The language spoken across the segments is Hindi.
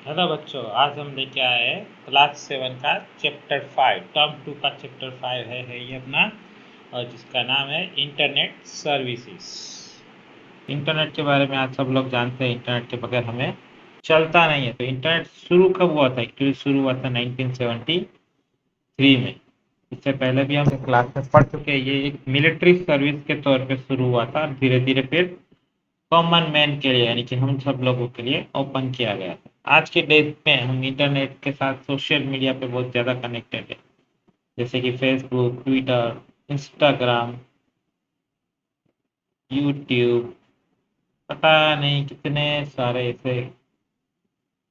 हेलो बच्चों, आज हम लेके आए हैं क्लास 7 का चैप्टर 5। टर्म 2 का चैप्टर 5 है ये अपना, और जिसका नाम है इंटरनेट सर्विसेज। इंटरनेट के बारे में आज सब लोग जानते हैं, इंटरनेट के बगैर हमें चलता नहीं है। तो इंटरनेट शुरू कब हुआ था? एक्चुअली शुरू हुआ था 1973 में। इससे पहले भी हम क्लास में पढ़ चुके हैं। ये एक मिलिट्री सर्विस के तौर पे शुरू हुआ था, धीरे धीरे फिर कॉमन मैन के लिए यानी कि हम सब लोगों के लिए ओपन किया गया था। आज के डेट में हम इंटरनेट के साथ सोशल मीडिया पे बहुत ज़्यादा कनेक्टेड है, जैसे कि फेसबुक, ट्विटर, इंस्टाग्राम, यूट्यूब, पता नहीं कितने सारे ऐसे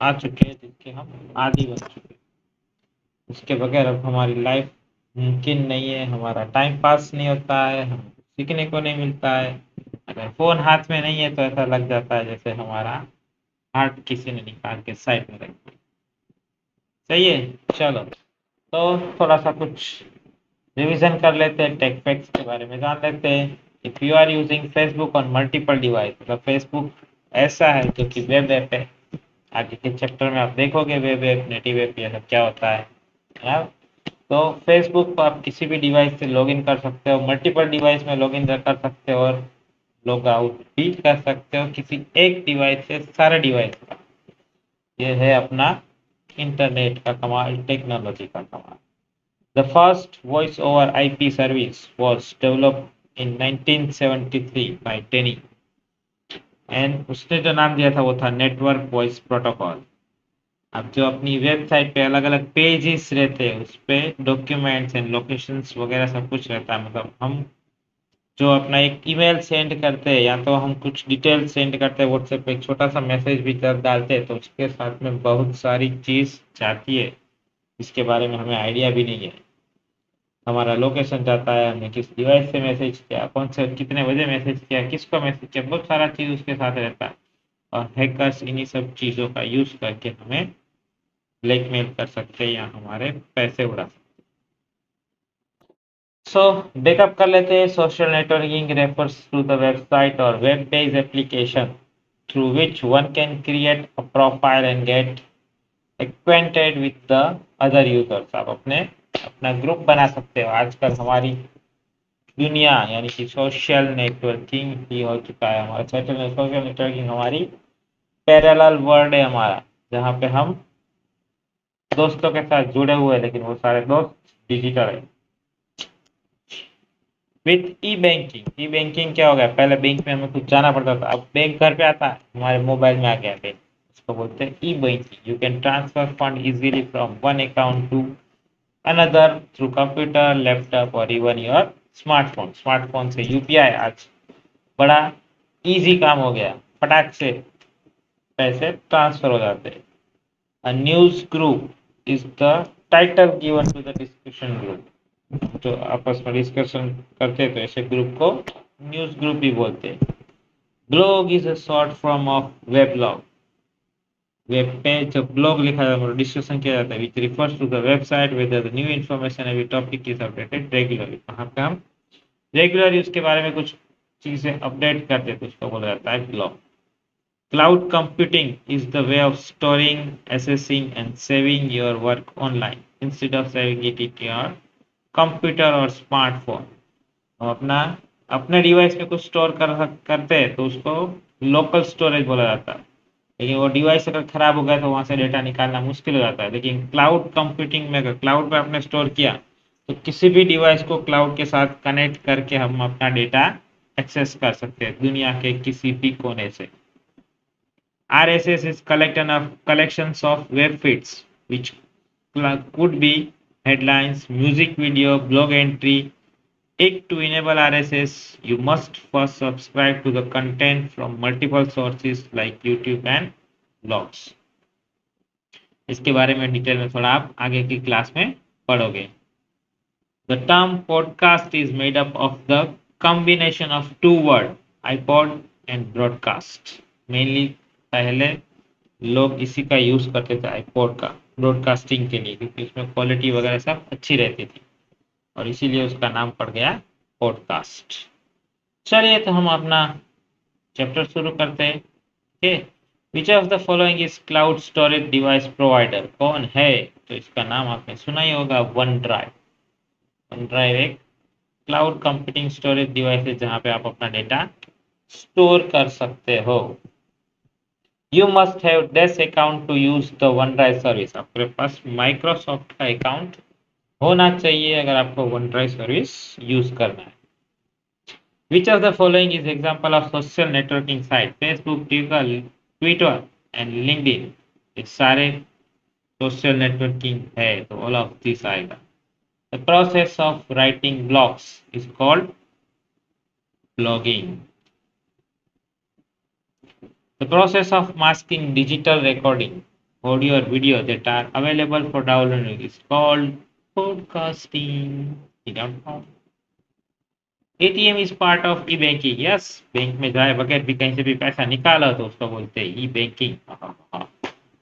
आ चुके हैं जिसके हम आदी बन चुके हैं। उसके बगैर अब हमारी लाइफ मुमकिन नहीं है, हमारा टाइम पास नहीं होता है, हमें कुछ सीखने को नहीं मिलता है। अगर फ़ोन हाथ में नहीं है तो ऐसा लग जाता है जैसे हमारा हार्ट किसी ने निकाल के साइड में रख दिया। सही है, चलो तो थोड़ा सा कुछ रिवीजन कर लेते हैं, टेक फैक्ट्स के बारे में जान लेते हैं। If you are using Facebook on multiple device, मतलब फेसबुक ऐसा है जो कि वेब ऐप है। आगे के चैप्टर में आप देखोगे वेब ऐप, नेटिव ऐप, ये सब क्या होता है ना। तो फेसबुक को आप किसी भी डिवाइस से लॉगिन कर सकते हो, मल्टीपल डिवाइस में लॉगिन कर सकते हो और लॉग आउट भी कर सकते हो किसी एक डिवाइस से सारे डिवाइस का। ये है अपना इंटरनेट का कमाल, टेक्नोलॉजी का कमाल। The first voice over IP service was developed in 1973 by Denny, and उसने जो नाम दिया था वो था नेटवर्क वॉइस प्रोटोकॉल। अब जो अपनी वेबसाइट पे अलग अलग पेजेस रहते हैं, उस पे डॉक्यूमेंट्स एंड लोकेशंस वगैरह सब कुछ रहता है। मतलब हम जो अपना एक ईमेल सेंड करते हैं या तो हम कुछ डिटेल सेंड करते हैं व्हाट्सएप पे, एक छोटा सा मैसेज भी जब डालते हैं तो उसके साथ में बहुत सारी चीज़ जाती है जिसके बारे में हमें आइडिया भी नहीं है। हमारा लोकेशन जाता है, हमने किस डिवाइस से मैसेज किया, कौन से कितने बजे मैसेज किया, किसको मैसेज किया, बहुत सारा चीज़ उसके साथ रहता है। और हैकर्स इन्हीं सब चीज़ों का यूज़ करके हमें ब्लैकमेल कर सकते हैं या हमारे पैसे उड़ा सकते हैं। सो बैकअप कर लेते हैं। Social networking refers to the website और web based application through which one can create a profile and get acquainted with the other users. आप अपने अपना ग्रुप बना सकते हो। आजकल हमारी दुनिया यानी कि सोशल नेटवर्किंग ही हो चुका है। हमारा सोशल नेटवर्किंग हमारी पैरेलल वर्ल्ड है हमारा, जहाँ पे हम दोस्तों के साथ जुड़े हुए हैं लेकिन वो सारे दोस्त डिजिटल है। With E banking, E banking क्या हो गया? पहले बैंक में हमें कुछ जाना पड़ता था, अब बैंक घर पे आता है, हमारे मोबाइल में आ गया बैंक। इसको बोलते हैं e banking. You can transfer fund easily from one account to another through computer, laptop और इवन योर स्मार्टफोन। स्मार्टफोन से यूपीआई आज बड़ा इजी काम हो गया, फटाक से पैसे ट्रांसफर हो जाते हैं। A news group is the title given to the discussion group. जो आपस में डिस्कशन करते हैं तो ऐसे ग्रुप को न्यूज ग्रुप भी बोलते हैं। Blog is a short form of weblog. Web पे जब ब्लॉग लिखा जाता है, डिस्कशन किया जाता है, which refers to the website whether the new information every topic is updated regularly. वहाँ पे हम रेगुलरली उसके बारे में कुछ चीजें अपडेट करते हैं तो उसको बोला जाता है blog. Cloud computing is the way of storing, accessing, and saving your work online instead of saving it in your computer or smartphone। हम अपना अपने डिवाइस में कुछ स्टोर करते हैं तो उसको लोकल स्टोरेज बोला जाता है। लेकिन वो डिवाइस अगर खराब हो गया तो वहां से डेटा निकालना मुश्किल हो जाता है। लेकिन क्लाउड कंप्यूटिंग में अगर क्लाउड पे आपने स्टोर किया तो किसी भी डिवाइस को क्लाउड के साथ कनेक्ट करके हम अपना डेटा एक्सेस कर सकते हैं दुनिया के किसी भी कोने से। RSS is collections of web feeds, which could be headlines, music video, blog entry. To enable RSS, you must first subscribe to the content from multiple sources like YouTube and blogs. इसके बारे में डिटेल में थोड़ा आप आगे की क्लास में पढ़ोगे। The term podcast is made up of the combination of two words, iPod and broadcast. Mainly पहले लोग इसी का यूज करते थे आईपॉड का ब्रॉडकास्टिंग के लिए, क्योंकि उसमें क्वालिटी वगैरह सब अच्छी रहती थी और इसीलिए उसका नाम पड़ गया पॉडकास्ट। चलिए तो हम अपना चैप्टर शुरू करते हैं। Okay, which of the following is cloud storage device provider? कौन है? तो इसका नाम आपने सुना ही होगा, वन ड्राइव। वन ड्राइव एक क्लाउड कंप्यूटिंग स्टोरेज डिवाइस है जहां पे आप अपना डेटा स्टोर कर सकते हो। You must have this account to use the OneDrive service. आपके पास माइक्रोसॉफ्ट का अकाउंट होना चाहिए अगर आपको वन ड्राइव सर्विस यूज करना है। Which of the following is example of social networking site? Facebook, Twitter and LinkedIn, ये सारे सोशल नेटवर्किंग है, तो ऑल ऑफ दिस आएगा। The process of writing blogs is called blogging. The process of masking digital recording, audio or video that are available for downloading is called podcasting. ATM is part of e-banking. Yes, bank में जाए बगैर भी कहीं से भी पैसा निकालो तो उसको बोलते हैं e-banking.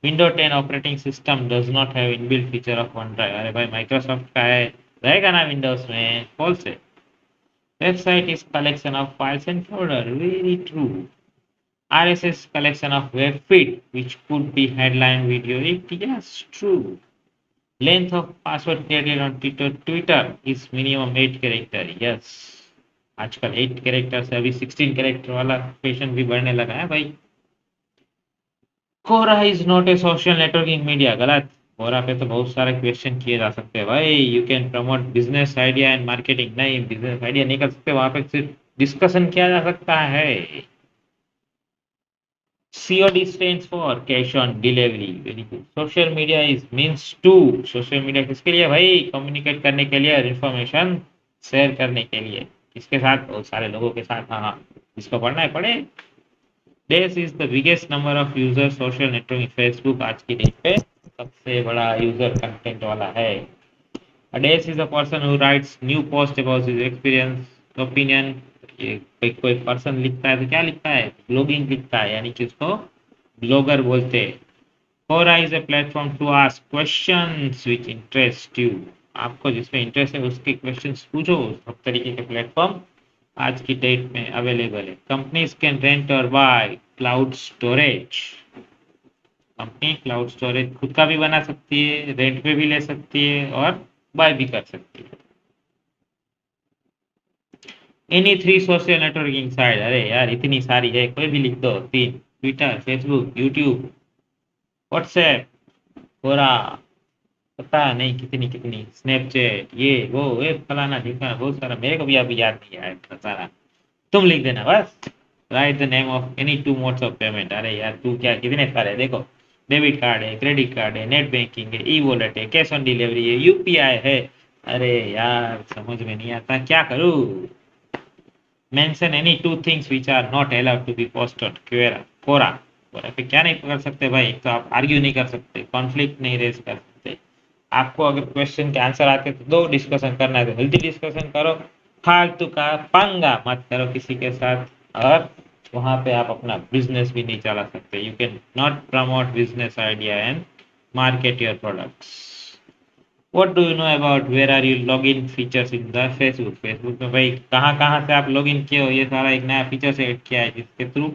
Windows 10 operating system does not have inbuilt feature of OneDrive. अरे भाई माइक्रोसॉफ्ट का है, रहेगा ना विंडोज में? कौन से? Website is collection of files and folder. Very true. RSS collection of web feed, which could be headline, video. Yes, true. Length of password created on Twitter is minimum 8 character. Yes. आजकल 8 कैरेक्टर से अभी 16 कैरेक्टर वाला फैशन भी बढ़ने लगा है भाई। Quora is not a social networking media. गलत। कोरा पे तो बहुत सारे क्वेश्चन किए जा सकते हैं भाई। You can promote business idea and marketing. नहीं, बिजनेस आइडिया नहीं कर सकते वहां पे, सिर्फ डिस्कशन किया जा सकता है। COD stands for cash on delivery. Very good. Social media is means to. Social media किसके लिए भाई? कम्युनिकेट करने के लिए और इंफॉर्मेशन शेयर करने के लिए। किसके साथ? बहुत सारे लोगों के साथ। हाँ हाँ, जिसको पढ़ना है पढ़े। This is the biggest number of user social networking. Facebook आज की डेट पे सबसे बड़ा यूजर कंटेंट वाला है। A Dace is a person who writes new post about his experience, opinion. ये कोई पर्सन लिखता है तो क्या लिखता है? ब्लॉगिंग लिखता है, यानी कि उसको ब्लॉगर बोलते हैं। Quora is a platform to ask questions which interest you. आपको जिसमें इंटरेस्ट है उसके क्वेश्चंस पूछो। सब तरीके के प्लेटफॉर्म आज की डेट में अवेलेबल है। कंपनीज कैन रेंट और buy cloud storage. Company cloud storage खुद का भी बना सकती है, रेंट पे भी ले सकती है और बाय भी कर सकती है। Any three social networking site. अरे यार इतनी सारी है, कोई भी लिख दो। 3, ट्विटर, फेसबुक, यूट्यूब, व्हाट्सएप, कोरा, पता नहीं कितनी कितनी, स्नैपचैट, ये वो, ये फलाना ढिकाना, बहुत सारा। मेरे को भी अभी याद नहीं आया इतना सारा। तुम लिख देना बस। Write the name of any two modes of payment. अरे यार तू क्या, कितने सारे देखो। डेबिट कार्ड है, क्रेडिट कार्ड है, नेट बैंकिंग है, ई वॉलेट है, कैश ऑन डिलीवरी है, यूपीआई है। अरे यार समझ में नहीं आता, क्या करूँ? Mention any two things which are not allowed to be posted. Quora. Quora पे क्या नहीं कर सकते भाई? तो आप आर्ग्यू नहीं कर सकते, कॉन्फ्लिक्ट नहीं रेज कर सकते। आपको अगर क्वेश्चन के आंसर आते तो दो, डिस्कशन करना है तो हेल्थी डिस्कशन करो, फालतू का पंगा मत करो किसी के साथ। और वहां पे आप अपना बिजनेस भी नहीं चला सकते। You can not promote business idea and market your products. What do you know about where are you log in features in the Facebook? Facebook में भाई कहाँ कहाँ से आप लॉग इन किए हो, ये सारा एक नया फीचर से ऐड किया है जिसके थ्रू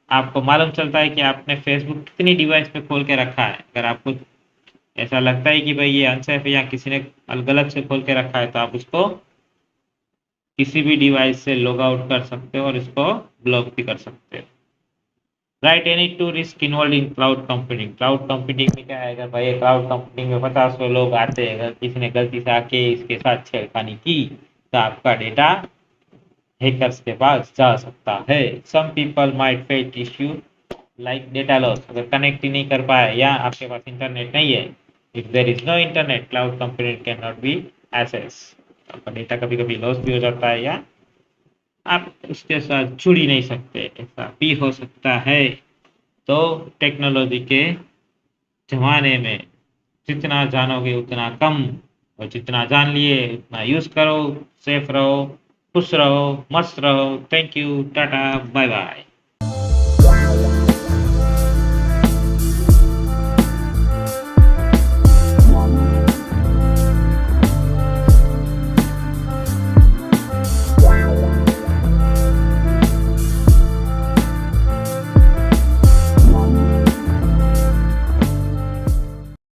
आपको मालूम चलता है कि आपने फेसबुक कितनी डिवाइस पे खोल के रखा है। अगर आपको ऐसा लगता है कि भाई ये अनसेफ है या किसी ने गलत से खोल के रखा है तो आप उसको किसी भी डिवाइस से लॉग आउट कर सकते हो और इसको ब्लॉक भी कर सकते हो। Right any two risk involve in cloud computing. Cloud computing में क्या है? अगर भाई क्लाउड कंप्यूटिंग में 50 लोग आते हैं, अगर किसी ने गलती से आके इसके साथ छेड़खानी की तो आपका डेटा हैकर्स के पास जा सकता है। Some people might face issue like data loss. अगर कनेक्ट ही नहीं कर पाए या आपके पास इंटरनेट नहीं है, if there is no internet cloud computing can not be access. आपका डेटा कभी कभी लॉस भी हो जाता है या आप उसके साथ जुड़ ही नहीं सकते, ऐसा भी हो सकता है। तो टेक्नोलॉजी के जमाने में जितना जानोगे उतना कम, और जितना जान लिए उतना यूज करो। सेफ रहो, खुश रहो, मस्त रहो। Thank you, tata, bye bye.